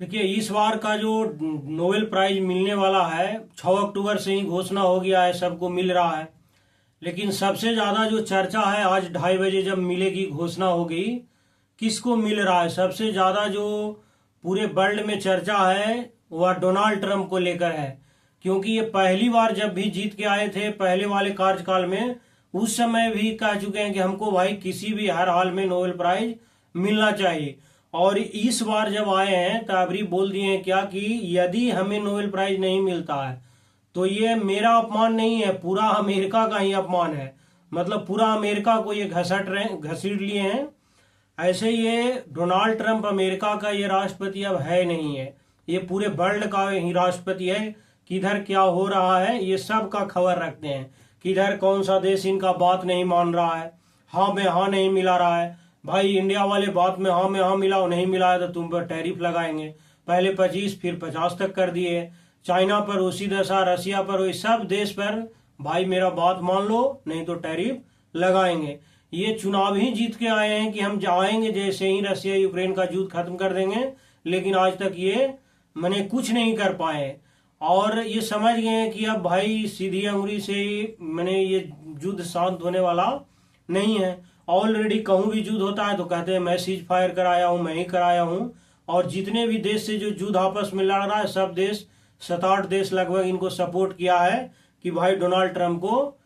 देखिए, इस बार का जो नोबेल प्राइज मिलने वाला है 6 अक्टूबर से ही घोषणा हो गया है, सबको मिल रहा है। लेकिन सबसे ज्यादा जो चर्चा है, आज 2:30 बजे जब मिलेगी, घोषणा हो गई, किसको मिल रहा है सबसे ज्यादा जो पूरे वर्ल्ड में चर्चा है, वह डोनाल्ड ट्रंप को लेकर है। क्योंकि ये पहली बार जब भी जीत के आए थे पहले वाले कार्यकाल में, उस समय भी कह चुके हैं कि हमको भाई किसी भी हर हाल में नोबेल प्राइज मिलना चाहिए। और इस बार जब आए हैं तबरी बोल दिए हैं क्या कि यदि हमें नोबेल प्राइज नहीं मिलता है तो ये मेरा अपमान नहीं है, पूरा अमेरिका का ही अपमान है। मतलब पूरा अमेरिका को ये घसीट लिए हैं। ऐसे ये डोनाल्ड ट्रंप अमेरिका का ये राष्ट्रपति अब है नहीं है, ये पूरे वर्ल्ड का ही राष्ट्रपति है। किधर क्या हो रहा है ये सब का खबर रखते हैं। किधर कौन सा देश इनका बात नहीं मान रहा है, हाँ में हाँ नहीं मिला रहा है। भाई इंडिया वाले बात में हाँ मिलाओ, नहीं मिला है तो तुम पर टैरिफ लगाएंगे। पहले 25 फिर 50 तक कर दिए। चाइना पर उसी दशा, रसिया पर, वही सब देश पर भाई मेरा बात मान लो नहीं तो टैरिफ लगाएंगे। ये चुनाव ही जीत के आए हैं कि हम जाएंगे जैसे ही रसिया यूक्रेन का युद्ध खत्म कर देंगे, लेकिन आज तक ये मैंने कुछ नहीं कर पाए। और ये समझ गए हैं कि अब भाई सीधी अंगुली से मैंने ये युद्ध शांत होने वाला नहीं है। ऑलरेडी कहूं भी युद्ध होता है तो कहते हैं मैं सीज फायर कराया हूं, मैं ही कराया हूं। और जितने भी देश से जो युद्ध आपस में लड़ रहा है, सब देश 7-8 देश लगभग इनको सपोर्ट किया है कि भाई डोनाल्ड ट्रंप को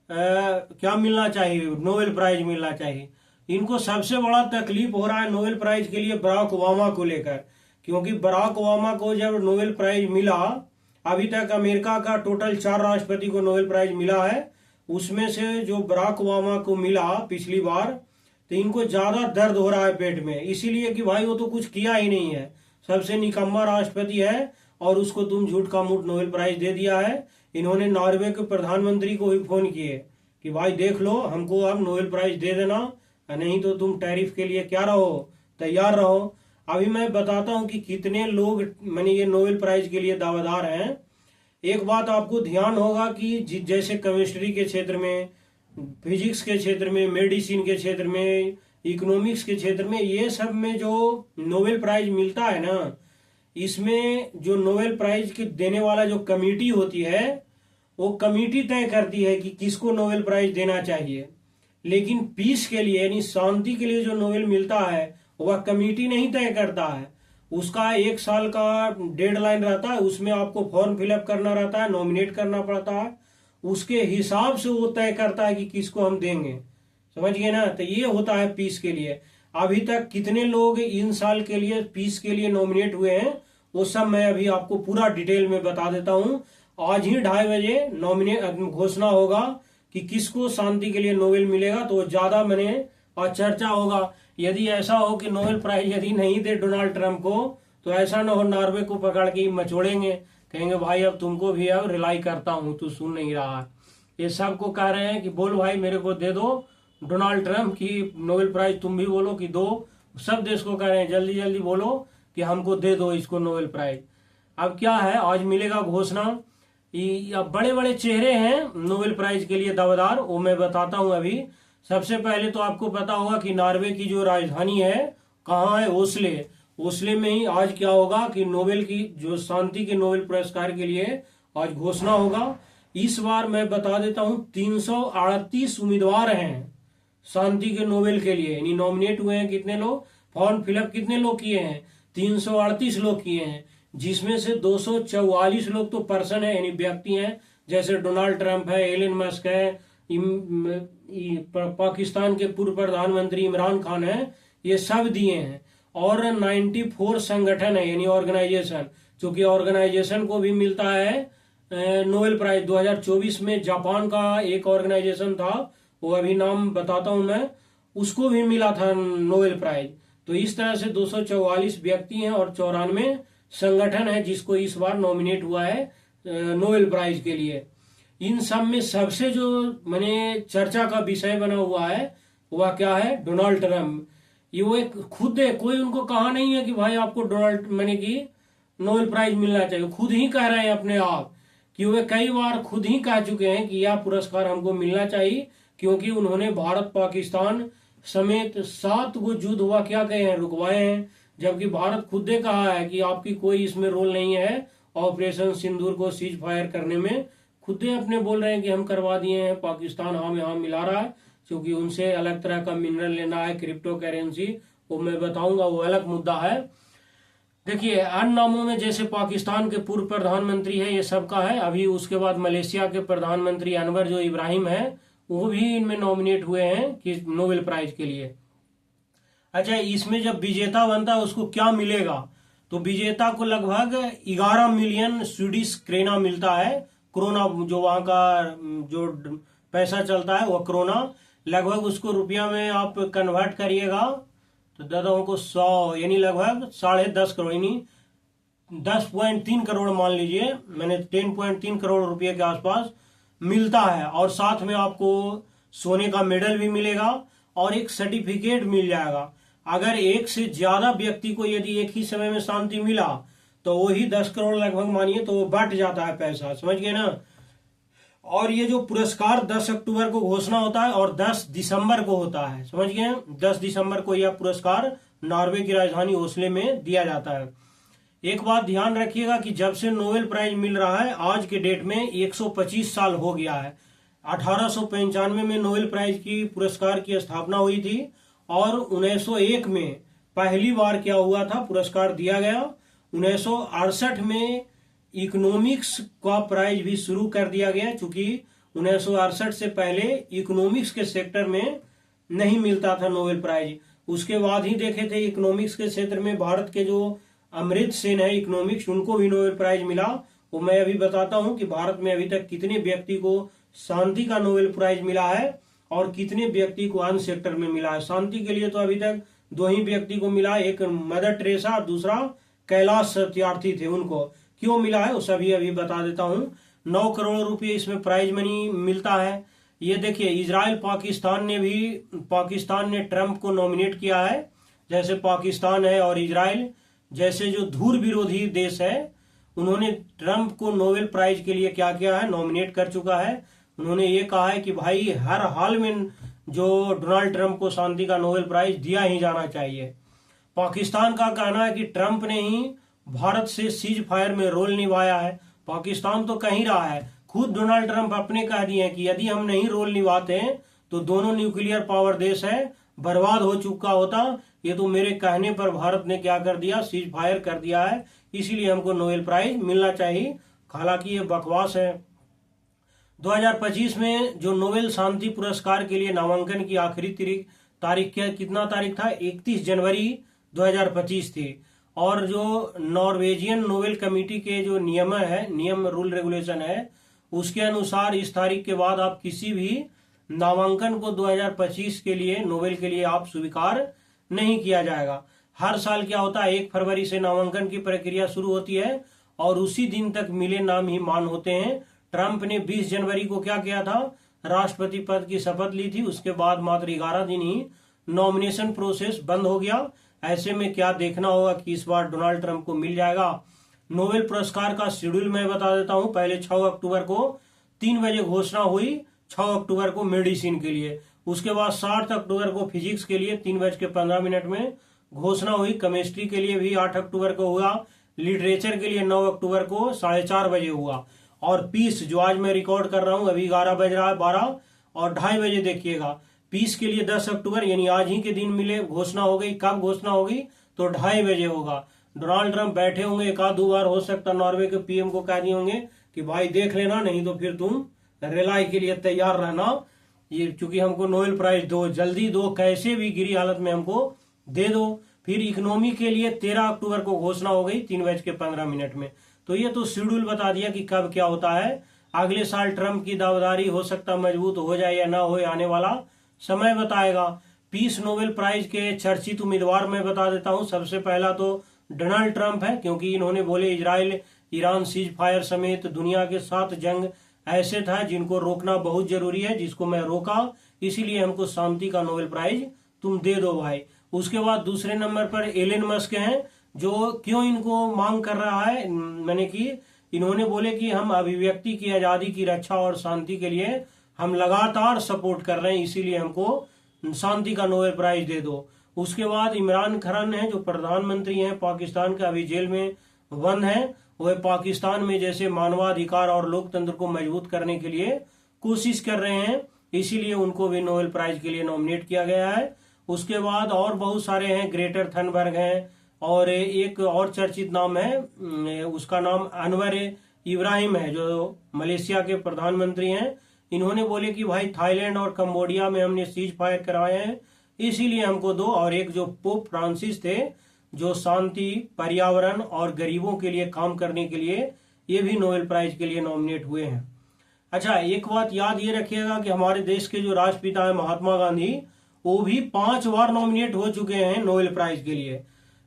क्या मिलना चाहिए, नोबेल प्राइज मिलना चाहिए। इनको सबसे बड़ा तकलीफ हो रहा है नोबेल प्राइज के लिए बराक ओबामा को लेकर। क्योंकि बराक ओबामा को जब नोबेल प्राइज मिला, अभी तक अमेरिका का टोटल 4 राष्ट्रपति को नोबेल प्राइज मिला है, उसमें से जो बराक ओबामा को मिला पिछली बार, तो इनको ज्यादा दर्द हो रहा है पेट में। इसीलिए कि भाई वो तो कुछ किया ही नहीं है, सबसे निकम्मा राष्ट्रपति है और उसको तुम झूठ का मूठ नोबेल प्राइज दे दिया है। इन्होंने नॉर्वे के प्रधानमंत्री को भी फोन किए कि भाई देख लो, हमको अब नोबेल प्राइज दे देना, नहीं तो तुम टैरिफ के लिए क्या रहो, तैयार रहो। अभी मैं बताता हूं कि कितने लोग मैंने ये नोबेल प्राइज के लिए दावेदार हैं। एक बात आपको ध्यान होगा कि जैसे केमिस्ट्री के क्षेत्र में, फिजिक्स के क्षेत्र में, मेडिसिन के क्षेत्र में, इकोनॉमिक्स के क्षेत्र में, ये सब में जो नोबेल प्राइज मिलता है ना, इसमें जो नोबेल प्राइज के देने वाला जो कमेटी होती है, वो कमेटी तय करती है कि किसको नोबेल प्राइज देना चाहिए। लेकिन पीस के लिए यानी शांति के लिए जो नोबेल मिलता है वह कमेटी नहीं तय करता है। उसका 1 साल का डेडलाइन रहता है, उसमें आपको फॉर्म फिलअप करना रहता है, नॉमिनेट करना पड़ता है, उसके हिसाब से वो तय करता है कि किसको हम देंगे। समझ गए ना? तो ये होता है पीस के लिए। अभी तक कितने लोग इन साल के लिए पीस के लिए नॉमिनेट हुए हैं वो सब मैं अभी आपको पूरा डिटेल में बता देता हूं। आज ही 2:30 बजे घोषणा होगा कि किसको शांति के लिए नोबेल मिलेगा, तो ज्यादा मैंने और चर्चा होगा। यदि ऐसा हो कि नोबेल प्राइज यदि नहीं दे डोनाल्ड ट्रंप को, तो ऐसा ना हो नॉर्वे को पकड़ के मचोड़ेंगे, कहेंगे भाई अब तुमको भी अब रिलाई करता हूं, तू सुन नहीं रहा। ये सबको कह रहे हैं कि बोल भाई मेरे को दे दो डोनाल्ड ट्रंप की नोबेल प्राइज, तुम भी बोलो कि दो। सब देश को कह रहे हैं जल्दी जल्दी बोलो कि हमको दे दो इसको नोबेल प्राइज। अब क्या है, आज मिलेगा घोषणा। अब बड़े बड़े चेहरे हैं नोबेल प्राइज के लिए दावेदार, वो मैं बताता हूं अभी। सबसे पहले तो आपको पता होगा कि नॉर्वे की जो राजधानी है कहाँ है, ओस्ले। ओस्ले में ही आज क्या होगा कि नोबेल की जो शांति के नोबेल पुरस्कार के लिए आज घोषणा होगा। इस बार मैं बता देता हूं 338 उम्मीदवार हैं शांति के नोबेल के लिए, यानी नॉमिनेट हुए हैं। कितने लोग, फॉर्म फिलअप कितने लोग किए हैं? 338 लोग किए हैं, जिसमें से 244 लोग तो पर्सन है यानी व्यक्ति हैं, जैसे डोनाल्ड ट्रंप है, एलन मस्क है, पाकिस्तान के पूर्व प्रधानमंत्री इमरान खान है, ये सब दिए हैं। और 94 संगठन है यानी ऑर्गेनाइजेशन, क्योंकि ऑर्गेनाइजेशन को भी मिलता है नोबेल प्राइज। 2024 में जापान का एक ऑर्गेनाइजेशन था, वो अभी नाम बताता हूं मैं, उसको भी मिला था नोबेल प्राइज। तो इस तरह से 244 व्यक्ति हैं और 94 संगठन है जिसको इस बार नॉमिनेट हुआ है नोबेल प्राइज के लिए। इन सब में सबसे जो मैंने चर्चा का विषय बना हुआ है वह क्या है, डोनाल्ड ट्रंप। ये वो एक खुद है, कोई उनको कहा नहीं है कि भाई आपको डोनाल्ड मैंने की नोबेल प्राइज मिलना चाहिए, खुद ही कह रहे हैं अपने आप कि वे कई बार खुद ही कह चुके हैं कि यह पुरस्कार हमको मिलना चाहिए, क्योंकि उन्होंने भारत पाकिस्तान समेत 7 युद्ध हुआ क्या कहे हैं रुकवाए हैं, जबकि भारत खुद ने कहा है कि आपकी कोई इसमें रोल नहीं है ऑपरेशन सिंदूर को सीज फायर करने में। खुद ने अपने बोल रहे हैं कि हम करवा दिए हैं, पाकिस्तान हाँ में हाँ मिला रहा है, क्योंकि उनसे अलग तरह का मिनरल लेना है, क्रिप्टो करेंसी, वो मैं बताऊंगा, वो अलग मुद्दा है। देखिए अन्य नामों में जैसे पाकिस्तान के पूर्व प्रधानमंत्री है, ये सबका है। अभी उसके बाद मलेशिया के प्रधानमंत्री अनवर जो इब्राहिम है, वो भी इनमें नॉमिनेट हुए हैं कि नोबेल प्राइज के लिए। अच्छा, इसमें जब विजेता बनता है उसको क्या मिलेगा, तो विजेता को लगभग 11 मिलियन स्वीडिश क्रेना मिलता है। क्रोना जो वहां का जो पैसा चलता है वो क्रोना, लगभग उसको रुपया में आप कन्वर्ट करिएगा तो दादाओं को 100 यानी लगभग 10.5 करोड़, यानी 10.3 करोड़ मान लीजिए, मैंने 10.3 करोड़ रुपये के आसपास मिलता है। और साथ में आपको सोने का मेडल भी मिलेगा और एक सर्टिफिकेट मिल जाएगा। अगर एक से ज्यादा व्यक्ति को यदि एक ही समय में शांति मिला तो वही 10 करोड़ लगभग मानिए, तो वो बट जाता है पैसा, समझ गए ना। और ये जो पुरस्कार 10 अक्टूबर को घोषणा होता है और 10 दिसंबर को होता है, समझ गए। 10 दिसंबर को यह पुरस्कार नॉर्वे की राजधानी ओस्लो में दिया जाता है। एक बात ध्यान रखिएगा कि जब से नोबेल प्राइज मिल रहा है आज के डेट में 125 साल हो गया है। 1895 में नोबेल प्राइज की पुरस्कार की स्थापना हुई थी और 1901 में पहली बार क्या हुआ था, पुरस्कार दिया गया। 1968 में इकोनॉमिक्स का प्राइज भी शुरू कर दिया गया, क्योंकि 1968 से पहले इकोनॉमिक्स के सेक्टर में नहीं मिलता था नोबेल प्राइज। उसके बाद ही देखे थे इकोनॉमिक्स के क्षेत्र में भारत के जो अमृत सेन है इकोनॉमिक्स, उनको भी नोबेल प्राइज मिला। वो मैं अभी बताता हूं कि भारत में अभी तक कितने व्यक्ति को शांति का नोबेल प्राइज मिला है और कितने व्यक्ति को अन्य सेक्टर में मिला है। शांति के लिए तो अभी तक 2 ही व्यक्ति को मिला, एक मदर टेरेसा और दूसरा कैलाश सत्यार्थी थे। उनको क्यों मिला है वो सभी अभी बता देता हूं। 9 करोड़ रुपए इसमें प्राइज मनी मिलता है। ये देखिए इजराइल पाकिस्तान ने ट्रंप को नॉमिनेट किया है। जैसे पाकिस्तान है और इजराइल जैसे जो धूर विरोधी देश है, उन्होंने ट्रंप को नोबेल प्राइज के लिए क्या किया है, नॉमिनेट कर चुका है। उन्होंने ये कहा है कि भाई हर हाल में जो डोनाल्ड ट्रंप को शांति का नोबेल प्राइज दिया ही जाना चाहिए। पाकिस्तान का कहना है कि ट्रंप ने ही भारत से सीज फायर में रोल निभाया है। पाकिस्तान तो कह ही रहा है, खुद डोनाल्ड ट्रंप अपने कह दिए हैं कि यदि हम नहीं रोल निभाते हैं तो दोनों न्यूक्लियर पावर देश है, बर्बाद हो चुका होता। ये तो मेरे कहने पर भारत ने क्या कर दिया, सीज फायर कर दिया है, इसीलिए हमको नोबेल प्राइज मिलना चाहिए। हालांकि ये बकवास है। 2025 में जो नोबेल शांति पुरस्कार के लिए नामांकन की आखिरी तारीख कितना तारीख था, 31 जनवरी 2025 थी। और जो नॉर्वेजियन नोबेल कमेटी के जो नियम रूल रेगुलेशन है, उसके अनुसार इस तारीख के बाद आप किसी भी नामांकन को 2025 के लिए नोबेल के लिए आप स्वीकार नहीं किया जाएगा। हर साल क्या होता है, 1 फरवरी से नामांकन की प्रक्रिया शुरू होती है और उसी दिन तक मिले नाम ही मान होते हैं। ट्रंप ने 20 जनवरी को क्या किया था, राष्ट्रपति पद की शपथ ली थी। उसके बाद मात्र 11 दिन ही नॉमिनेशन प्रोसेस बंद हो गया। ऐसे में क्या देखना होगा कि इस बार डोनाल्ड ट्रंप को मिल जाएगा। नोबेल पुरस्कार का शेड्यूल मैं बता देता हूं। पहले 6 अक्टूबर को 3 बजे घोषणा हुई, 6 अक्टूबर को मेडिसिन के लिए। उसके बाद 7 अक्टूबर को फिजिक्स के लिए 3:15 में घोषणा हुई। केमिस्ट्री के लिए भी 8 अक्टूबर को हुआ। लिटरेचर के लिए 9 अक्टूबर को 4:30 बजे हुआ। और पीस जो आज मैं रिकॉर्ड कर रहा हूं, अभी 11 बज रहा है, 12 और 2:30 बजे देखिएगा। पीस के लिए 10 अक्टूबर यानी आज ही के दिन मिले, घोषणा हो गई। कब घोषणा होगी, तो 2:30 बजे होगा। डोनाल्ड ट्रंप बैठे होंगे, 1-2 बार हो सकता नॉर्वे के पीएम को कह दिए होंगे कि भाई देख लेना, नहीं तो फिर तुम रिलाई के लिए तैयार रहना, ये चूंकि हमको नोबेल प्राइज दो, जल्दी दो, कैसे भी गिरी हालत में हमको दे दो। फिर इकोनॉमी के लिए 13 अक्टूबर को घोषणा हो गई 3:15 में। तो ये तो शेड्यूल बता दिया कि कब क्या होता है। अगले साल ट्रंप की दावेदारी हो सकता मजबूत हो जाए या ना हो, आने वाला समय बताएगा। पीस नोबेल प्राइज के चर्चित उम्मीदवार मैं बता देता हूं। सबसे पहला तो डोनाल्ड ट्रंप है, क्योंकि इन्होंने बोले इजराइल ईरान सीज फायर समेत दुनिया के 7 जंग ऐसे था जिनको रोकना बहुत जरूरी है, जिसको मैं रोका, इसीलिए हमको शांति का नोबेल प्राइज तुम दे दो भाई। उसके बाद दूसरे नंबर पर एलन मस्क हैं, जो क्यों इनको मांग कर रहा है, मैंने कि इन्होंने बोले कि हम अभिव्यक्ति की आजादी की रक्षा और शांति के लिए हम लगातार सपोर्ट कर रहे हैं, इसीलिए हमको शांति का नोबेल प्राइज दे दो। उसके बाद इमरान खान है जो प्रधानमंत्री हैं पाकिस्तान के, अभी जेल में बंद हैं। वह पाकिस्तान में जैसे मानवाधिकार और लोकतंत्र को मजबूत करने के लिए कोशिश कर रहे हैं, इसीलिए उनको भी नोबेल प्राइज के लिए नॉमिनेट किया गया है। उसके बाद और बहुत सारे हैं, ग्रेटर थनबर्ग हैं, और एक और चर्चित नाम है, उसका नाम अनवर इब्राहिम है जो मलेशिया के प्रधानमंत्री हैं। इन्होंने बोले कि भाई थाईलैंड और कंबोडिया में हमने सीज फायर करवाए हैं, इसीलिए हमको दो। और एक जो पोप फ्रांसिस थे जो शांति, पर्यावरण और गरीबों के लिए काम करने के लिए, ये भी नोबेल प्राइज के लिए नॉमिनेट हुए हैं। अच्छा, एक बात याद ये रखिएगा कि हमारे देश के जो राष्ट्रपिता है महात्मा गांधी, वो भी 5 बार नॉमिनेट हो चुके हैं नोबेल प्राइज के लिए,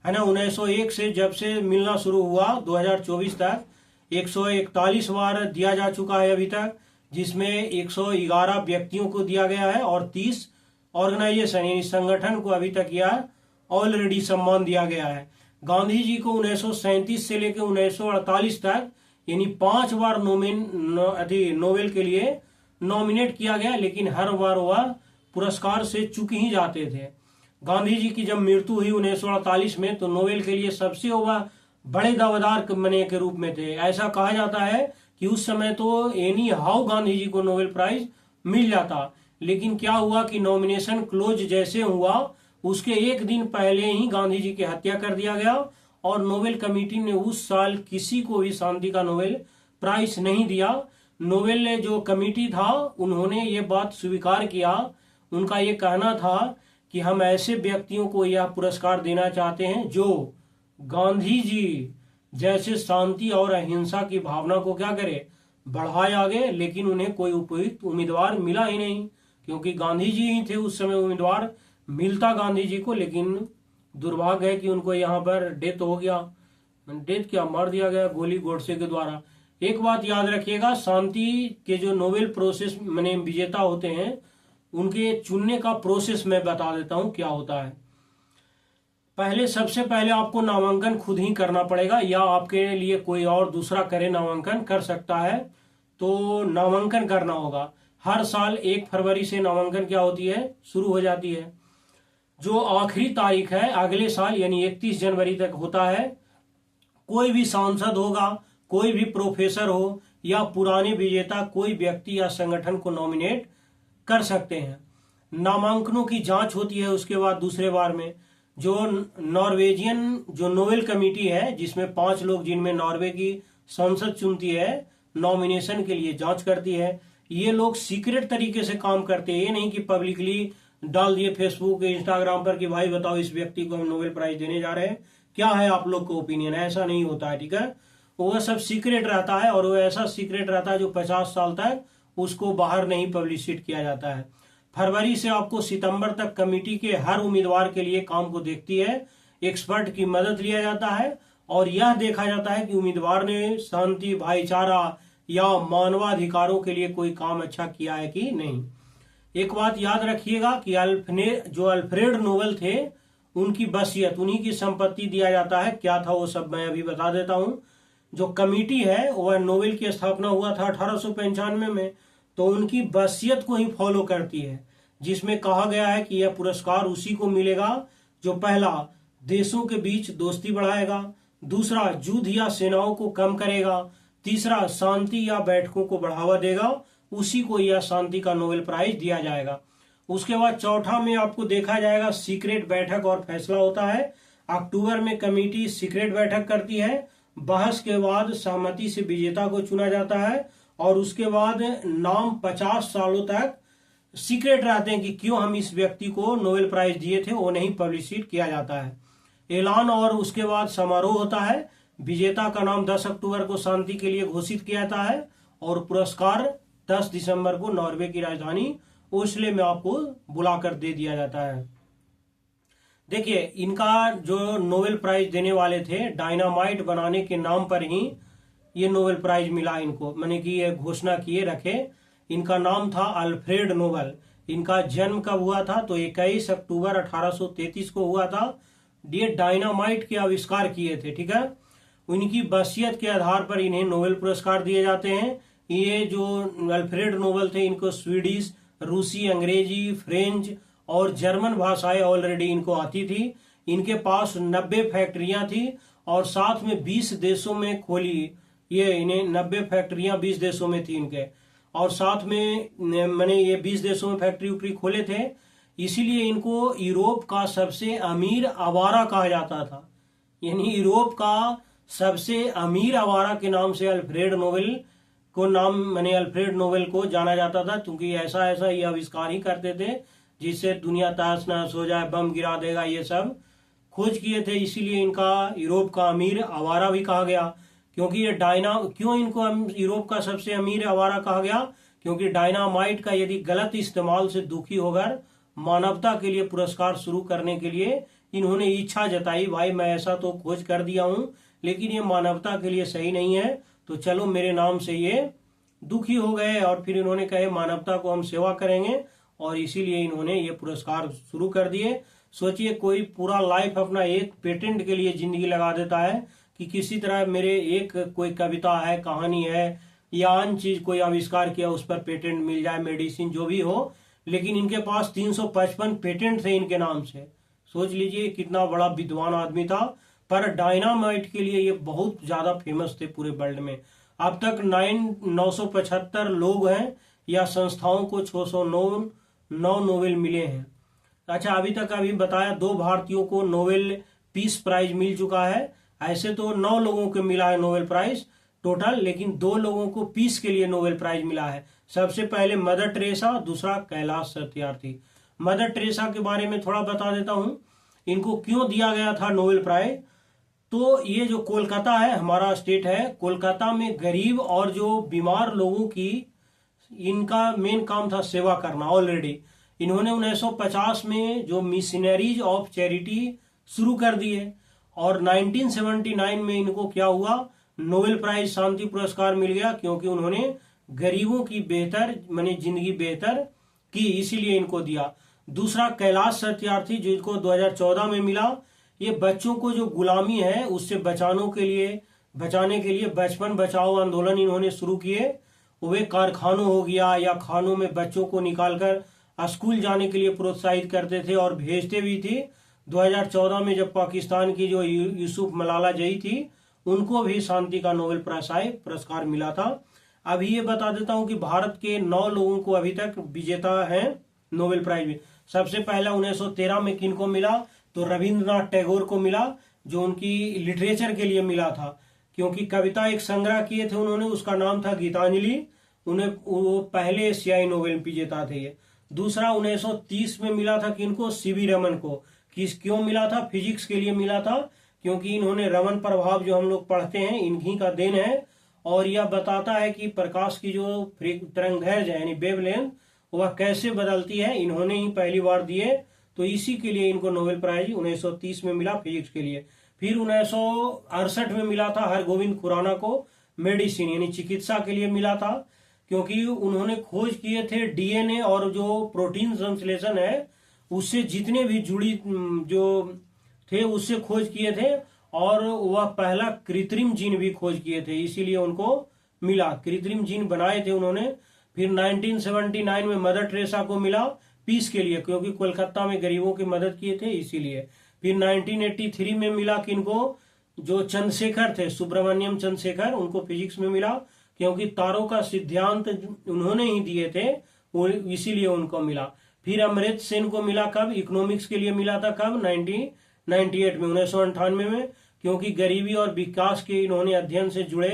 है ना। 1901 से जब से मिलना शुरू हुआ 2024 तक 141 बार दिया जा चुका है अभी तक, जिसमें 111 व्यक्तियों को दिया गया है और 30 ऑर्गेनाइजेशन यानी संगठन को अभी तक यह ऑलरेडी सम्मान दिया गया है। गांधी जी को 1937 से लेकर 1948 तक यानी 5 बार नोबेल के लिए नॉमिनेट किया गया, लेकिन हर बार वह पुरस्कार से चूक ही जाते थे। गांधी जी की जब मृत्यु हुई 1948 में, तो नोबेल के लिए सबसे वह बड़े दावेदार बने के रूप में थे। ऐसा कहा जाता है कि उस समय तो एनी हाउ गांधी जी को नोबेल प्राइज मिल जाता, लेकिन क्या हुआ कि नॉमिनेशन क्लोज जैसे हुआ उसके एक दिन पहले ही गांधी जी की हत्या कर दिया गया, और नोबेल कमेटी ने उस साल किसी को भी शांति का नोबेल प्राइज नहीं दिया। नोबेल जो कमेटी था उन्होंने ये बात स्वीकार किया, उनका ये कहना था कि हम ऐसे व्यक्तियों को यह पुरस्कार देना चाहते हैं जो गांधी जी जैसे शांति और अहिंसा की भावना को क्या करे, बढ़ाए आगे। लेकिन उन्हें कोई उपयुक्त उम्मीदवार मिला ही नहीं, क्योंकि गांधी जी ही थे उस समय उम्मीदवार, मिलता गांधी जी को, लेकिन दुर्भाग्य है कि उनको यहाँ पर डेथ हो गया। डेथ क्या, मार दिया गया गोली गोडसे के द्वारा। एक बात याद रखिएगा, शांति के जो नोबेल प्रोसेस माने विजेता होते हैं, उनके चुनने का प्रोसेस मैं बता देता हूं क्या होता है। सबसे पहले आपको नामांकन खुद ही करना पड़ेगा, या आपके लिए कोई और दूसरा करे नामांकन कर सकता है, तो नामांकन करना होगा। हर साल 1 फरवरी से नामांकन क्या होती है, शुरू हो जाती है। जो आखिरी तारीख है अगले साल यानी 31 जनवरी तक होता है। कोई भी सांसद होगा, कोई भी प्रोफेसर हो, या पुराने विजेता कोई व्यक्ति या संगठन को नॉमिनेट कर सकते हैं। नामांकनों की जांच होती है उसके बाद दूसरे बार में। जो नॉर्वेजियन जो नोबेल कमेटी है, जिसमें 5 लोग, जिनमें नॉर्वे की संसद चुनती है, नॉमिनेशन के लिए जांच करती है। ये लोग सीक्रेट तरीके से काम करते हैं, ये नहीं कि पब्लिकली डाल दिए फेसबुक इंस्टाग्राम पर कि भाई बताओ इस व्यक्ति को हम नोबेल प्राइज देने जा रहे हैं, क्या है आप लोग का ओपिनियन। ऐसा नहीं होता है, ठीक है। वह सब सीक्रेट रहता है, और वह ऐसा सीक्रेट रहता है जो 50 साल तक उसको बाहर नहीं पब्लिशिट किया जाता है। फरवरी से आपको सितंबर तक कमेटी के हर उम्मीदवार के लिए काम को देखती है, एक्सपर्ट की मदद लिया जाता है, और यह देखा जाता है कि उम्मीदवार ने शांति, भाईचारा या मानवाधिकारों के लिए कोई काम अच्छा किया है कि नहीं। एक बात याद रखिएगा कि अल्फ्रेड नोबेल थे, उनकी वसीयत, उन्हीं की संपत्ति दिया जाता है। क्या था वो सब मैं अभी बता देता हूं। जो कमेटी है वह नोबेल की स्थापना हुआ था 1895 में, तो उनकी वसीयत को ही फॉलो करती है, जिसमें कहा गया है कि यह पुरस्कार उसी को मिलेगा जो पहला देशों के बीच दोस्ती बढ़ाएगा, दूसरा युद्ध या सेनाओं को कम करेगा, तीसरा शांति या बैठकों को बढ़ावा देगा, उसी को यह शांति का नोबेल प्राइज दिया जाएगा। उसके बाद चौथा में आपको देखा जाएगा सीक्रेट बैठक और फैसला होता है। अक्टूबर में कमेटी सीक्रेट बैठक करती है, बहस के बाद सहमति से विजेता को चुना जाता है, और उसके बाद नाम 50 सालों तक सीक्रेट रहते हैं कि क्यों हम इस व्यक्ति को नोबेल प्राइज दिए थे, वो नहीं पब्लिशिट किया जाता है। ऐलान और उसके बाद समारोह होता है। विजेता का नाम 10 अक्टूबर को शांति के लिए घोषित किया जाता है, और पुरस्कार 10 दिसंबर को नॉर्वे की राजधानी ओस्लो में आपको बुलाकर दे दिया जाता है। देखिए, इनका जो नोबेल प्राइज देने वाले थे, डायनामाइट बनाने के नाम पर ही ये नोबेल प्राइज मिला इनको, मैंने कि ये घोषणा किए रखे। इनका नाम था अल्फ्रेड नोबेल। इनका जन्म कब हुआ था, तो 21 अक्टूबर 1833 को हुआ था। ये डायनामाइट के आविष्कार किए थे, ठीक है। उनकी वसीयत के आधार पर इन्हें नोबेल पुरस्कार दिए जाते हैं। ये जो अल्फ्रेड नोबेल थे, इनको स्वीडिश, रूसी, अंग्रेजी, फ्रेंच और जर्मन भाषाएं ऑलरेडी इनको आती थी। इनके पास 90 फैक्ट्रियां थी और साथ में 20 देशों में खोली। ये इन्हें 90 फैक्ट्रियां 20 देशों में थी इनके, और साथ में मैंने ये 20 देशों में फैक्ट्री उक्ट्री खोले थे। इसीलिए इनको यूरोप का सबसे अमीर आवारा कहा जाता था। यानी यूरोप का सबसे अमीर आवारा के नाम से अल्फ्रेड नोबेल को जाना जाता था, क्योंकि ऐसा ऐसा ये आविष्कार ही करते थे जिससे दुनिया तहस नहस हो जाए, बम गिरा देगा, ये सब खोज किए थे। इसीलिए इनका यूरोप का अमीर आवारा भी कहा गया। क्योंकि ये क्यों इनको यूरोप का सबसे अमीर आवारा कहा गया? क्योंकि डायनामाइट का यदि गलत इस्तेमाल से दुखी होकर मानवता के लिए पुरस्कार शुरू करने के लिए इन्होंने इच्छा जताई, भाई मैं ऐसा तो खोज कर दिया हूं लेकिन ये मानवता के लिए सही नहीं है, तो चलो मेरे नाम से ये दुखी हो गए। और फिर इन्होंने कहे मानवता को हम सेवा करेंगे, और इसीलिए इन्होंने ये पुरस्कार शुरू कर दिए। सोचिए कोई पूरा लाइफ अपना एक पेटेंट के लिए जिंदगी लगा देता है कि किसी तरह मेरे एक कोई कविता है, कहानी है या अन्य चीज कोई आविष्कार किया उस पर पेटेंट मिल जाए, मेडिसिन जो भी हो। लेकिन इनके पास 355 पेटेंट थे इनके नाम से। सोच लीजिए कितना बड़ा विद्वान आदमी था। पर डायनामाइट के लिए ये बहुत ज्यादा फेमस थे पूरे वर्ल्ड में। अब तक 975 लोग हैं या संस्थाओं को 609 नोबेल मिले हैं। अच्छा, अभी बताया 2 भारतीयों को नोबेल पीस प्राइज मिल चुका है। ऐसे तो 9 लोगों को मिला है नोबेल प्राइज टोटल, लेकिन 2 लोगों को पीस के लिए नोबेल प्राइज मिला है। सबसे पहले मदर टेरेसा, दूसरा कैलाश सत्यार्थी। मदर टेरेसा के बारे में थोड़ा बता देता हूं, इनको क्यों दिया गया था नोबेल प्राइज। तो ये जो कोलकाता है, हमारा स्टेट है, कोलकाता में गरीब और जो बीमार लोगों की इनका मेन काम था सेवा करना। ऑलरेडी इन्होंने 1950 में जो मिशनरीज ऑफ चैरिटी शुरू कर दिए, और 1979 में इनको क्या हुआ, नोबेल प्राइज शांति पुरस्कार मिल गया, क्योंकि उन्होंने गरीबों की जिंदगी बेहतर की, इसीलिए इनको दिया। दूसरा कैलाश सत्यार्थी, जिनको 2014 में मिला। ये बच्चों को जो गुलामी है उससे बचाने के लिए बचपन बचाओ आंदोलन इन्होंने शुरू किए। वे कारखानों हो गया या खानों में बच्चों को निकालकर स्कूल जाने के लिए प्रोत्साहित करते थे और भेजते भी थे। 2014 में जब पाकिस्तान की जो यूसुफ मलाला जई थी, उनको भी शांति का नोबेल पुरस्कार मिला था। अभी ये बता देता हूं कि भारत के 9 लोगों को अभी तक विजेता हैं नोबेल प्राइज में। सबसे पहला 1913 में किनको मिला, तो रविंद्रनाथ टैगोर को मिला, जो उनकी लिटरेचर के लिए मिला था, क्योंकि कविता एक संग्रह किए थे उन्होंने, उसका नाम था गीतांजलि। वो पहले एशियाई नोबेल विजेता थे ये। दूसरा 1930 में मिला था किनको, सीवी रमन को। क्यों मिला था, फिजिक्स के लिए मिला था, क्योंकि इन्होंने रमन प्रभाव जो हम लोग पढ़ते हैं इन्हीं का देन है, और यह बताता है कि प्रकाश की जो तरंगदैर्घ्य है यानी वेवलेंथ वह कैसे बदलती है, इन्होंने ही पहली बार दिए। तो इसी के लिए इनको नोबेल प्राइज 1930 में मिला फिजिक्स के लिए। फिर 1968 में मिला था हरगोविंद खुराना को मेडिसिन यानी चिकित्सा के लिए मिला था, क्योंकि उन्होंने खोज किए थे डीएनए और जो प्रोटीन संश्लेषण है उससे जितने भी जुड़ी जो थे उससे खोज किए थे, और वह पहला कृत्रिम जीन भी खोज किए थे, इसीलिए उनको मिला। कृत्रिम जीन बनाए थे उन्होंने। फिर 1979 में मदर टेरेसा को मिला पीस के लिए, क्योंकि कोलकाता में गरीबों की मदद किए थे इसीलिए। फिर 1983 में मिला किनको, जो चंद्रशेखर थे, सुब्रमण्यम चंद्रशेखर, उनको फिजिक्स में मिला, क्योंकि तारों का सिद्धांत उन्होंने ही दिए थे, इसीलिए उनको मिला। फिर अमृत सेन को मिला कब, इकोनॉमिक्स के लिए मिला था कब, 1998 में, 1998 में, क्योंकि गरीबी और विकास के इन्होंने अध्ययन से जुड़े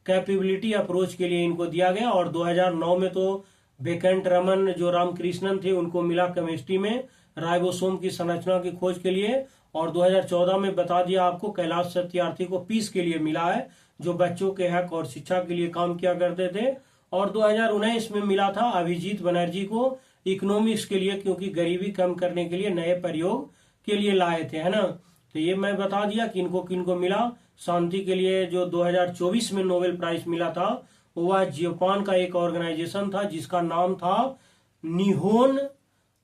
कैपेबिलिटी अप्रोच के लिए इनको दिया गया। और 2009 में तो वेंकट रमन जो रामकृष्णन थे उनको मिला केमिस्ट्री में राइबोसोम की संरचना की खोज के लिए। और 2014 में बता दिया आपको कैलाश सत्यार्थी को पीस के लिए मिला है, जो बच्चों के हक और शिक्षा के लिए काम किया करते थे। और 2019 में मिला था अभिजीत बनर्जी को इकोनॉमिक्स के लिए, क्योंकि गरीबी कम करने के लिए नए प्रयोग के लिए लाए थे, है ना। तो ये मैं बता दिया किनको किनको मिला। शांति के लिए जो 2024 में नोबेल प्राइज मिला था वह जापान का एक ऑर्गेनाइजेशन था जिसका नाम था निहोन,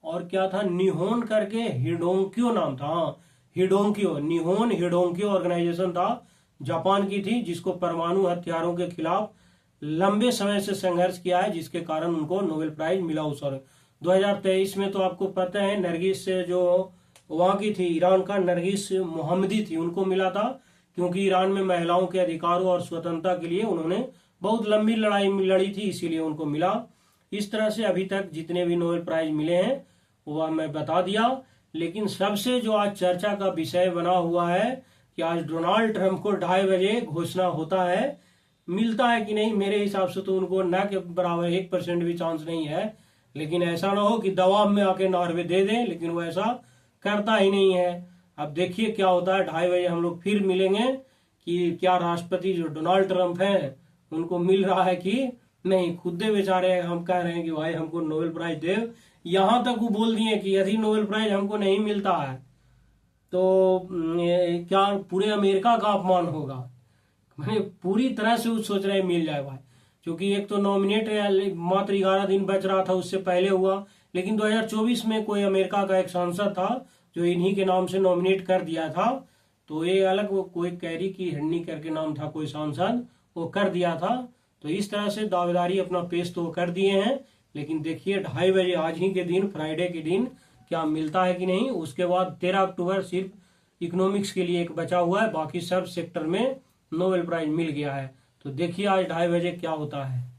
और क्या था, निहोन करके हिडोंक्यो नाम था, हाँ हिडोंक्यो, निहोन हिडोंक्यो ऑर्गेनाइजेशन था, जापान की थी, जिसको परमाणु हथियारों के खिलाफ लंबे समय से संघर्ष किया है, जिसके कारण उनको नोबेल प्राइज मिला 2023 में तो आपको पता है नरगिस जो वहाँ की थी, ईरान का नरगिस मोहम्मदी थी, उनको मिला था, क्योंकि ईरान में महिलाओं के अधिकारों और स्वतंत्रता के लिए उन्होंने बहुत लंबी लड़ाई लड़ी थी, इसीलिए उनको मिला। इस तरह से अभी तक जितने भी नोबेल प्राइज मिले हैं वह मैं बता दिया। लेकिन सबसे जो आज चर्चा का विषय बना हुआ है कि आज डोनाल्ड ट्रंप को 2:30 बजे घोषणा होता है, मिलता है कि नहीं। मेरे हिसाब से तो उनको न के बराबर 1% भी चांस नहीं है, लेकिन ऐसा ना हो कि दबाव में आके नॉर्वे दे दें, लेकिन वो ऐसा करता ही नहीं है। अब देखिए क्या होता है, 2:30 बजे हम लोग फिर मिलेंगे कि क्या राष्ट्रपति जो डोनाल्ड ट्रंप हैं उनको मिल रहा है कि नहीं। खुद बेचारे हम कह रहे हैं कि भाई हमको नोबेल प्राइज दे, यहां तक वो बोल दिए कि यदि नोबेल प्राइज हमको नहीं मिलता है तो क्या पूरे अमेरिका का अपमान होगा। मैंने पूरी तरह से वो सोच रहे मिल जाए भाई, क्योंकि एक तो नॉमिनेट मात्र 11 दिन बच रहा था, उससे पहले हुआ। लेकिन 2024 में कोई अमेरिका का एक सांसद था जो इन्हीं के नाम से नॉमिनेट कर दिया था, तो ये अलग वो कोई कैरी की हन्नी करके नाम था कोई सांसद, वो कर दिया था। तो इस तरह से दावेदारी अपना पेश तो कर दिए हैं, लेकिन देखिए 2:30 बजे आज ही के दिन, फ्राइडे के दिन, क्या मिलता है कि नहीं। उसके बाद 13 अक्टूबर सिर्फ इकोनॉमिक्स के लिए एक बचा हुआ है, बाकी सब सेक्टर में नोबेल प्राइज मिल गया है। तो देखिए आज 2:30 बजे क्या होता है।